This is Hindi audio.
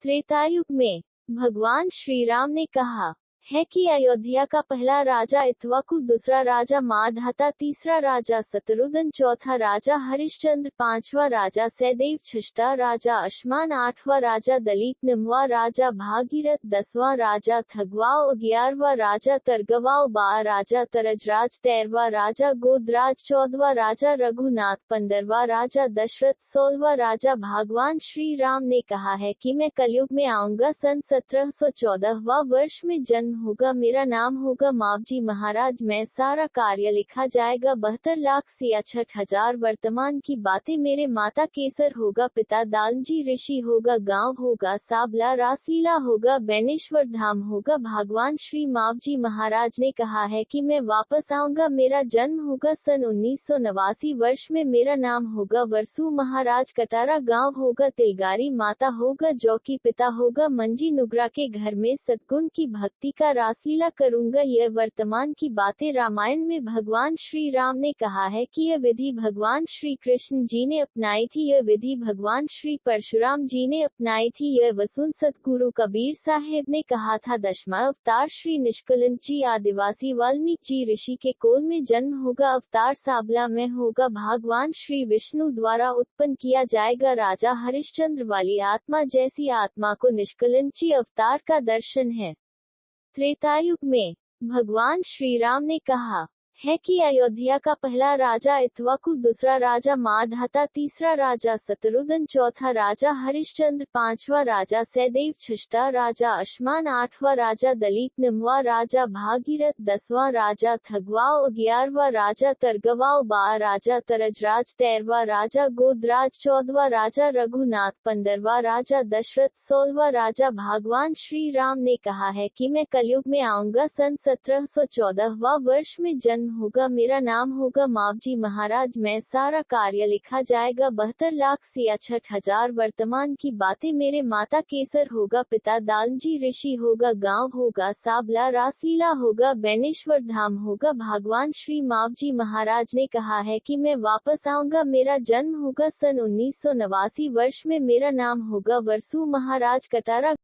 त्रेतायुग में भगवान श्री राम ने कहा है कि अयोध्या का पहला राजा इक्ष्वाकु, दूसरा राजा मांधाता, तीसरा राजा शत्रुघ्न, चौथा राजा हरिश्चंद्र, पांचवा राजा सहदेव, छठा राजा अश्मान, आठवां राजा दलीप, नौवां राजा भागीरथ, 10वां राजा थगवाओ, 11वां राजा तरगवाओ, 12वां राजा तरजराज, 13वां राजा गोदराज, 14वां राजा रघुनाथ, 15वां राजा दशरथ, 16वां राजा। भगवान श्री राम ने कहा है कि मैं कलयुग में आऊंगा, सन 1714वां वर्ष में जन्म होगा, मेरा नाम होगा मावजी महाराज, मैं सारा कार्य लिखा जाएगा, 72,66,000 वर्तमान की बातें, मेरे माता केसर होगा, पिता दालजी ऋषि होगा, गांव होगा साबला, रासलीला होगा, बैनेश्वर धाम होगा। भगवान श्री मावजी महाराज ने कहा है कि मैं वापस आऊंगा, मेरा जन्म होगा सन 1989 वर्ष में, मेरा नाम होगा वरसू महाराज, कटारा गांव होगा, तिलगारी माता होगा, जौकी पिता होगा, मंजी नुगरा के घर में सद्गुण की भक्ति का रासलीला करूंगा। यह वर्तमान की बातें रामायण में भगवान श्री राम ने कहा है कि यह विधि भगवान श्री कृष्ण जी ने अपनाई थी, यह विधि भगवान श्री परशुराम जी ने अपनाई थी, यह वसुन सतगुरु कबीर साहेब ने कहा था। 10वां अवतार श्री निष्कलंक जी आदिवासी वाल्मीकि जी ऋषि के कोल में जन्म होगा, अवतार साबला में होगा, भगवान श्री विष्णु द्वारा उत्पन्न किया जाएगा, राजा हरिश्चंद्र वाली आत्मा जैसी आत्मा को निष्कलंक जी अवतार का दर्शन है। त्रेतायुग में भगवान श्री राम ने कहा है कि अयोध्या का पहला राजा इक्ष्वाकु, दूसरा राजा मांधाता, तीसरा राजा शत्रुघ्न, चौथा राजा हरिश्चंद्र, पांचवा राजा सहदेव, छठा राजा अश्मान, आठवां राजा दलीप, नौवां राजा भागीरथ, 10वां राजा थगवाओ, 11वां राजा तरगवाओ, 12वां राजा तरजराज, 13वां राजा गोदराज, 14वां राजा रघुनाथ, 15वां राजा दशरथ, 16वां राजा। भगवान श्री राम ने कहा है कि मैं कलयुग में आऊंगा, सन 1714वां वर्ष में जन्म होगा, मेरा नाम होगा मावजी महाराज, मैं सारा कार्य लिखा जाएगा, 72,66,000 वर्तमान की बातें, मेरे माता केसर होगा, पिता दालजी ऋषि होगा, गांव होगा साबला, रासलीला होगा, बैनेश्वर धाम होगा। भगवान श्री मावजी महाराज ने कहा है कि मैं वापस आऊंगा, मेरा जन्म होगा सन 1989 वर्ष में, मेरा नाम होगा वरसू महाराज, कटारा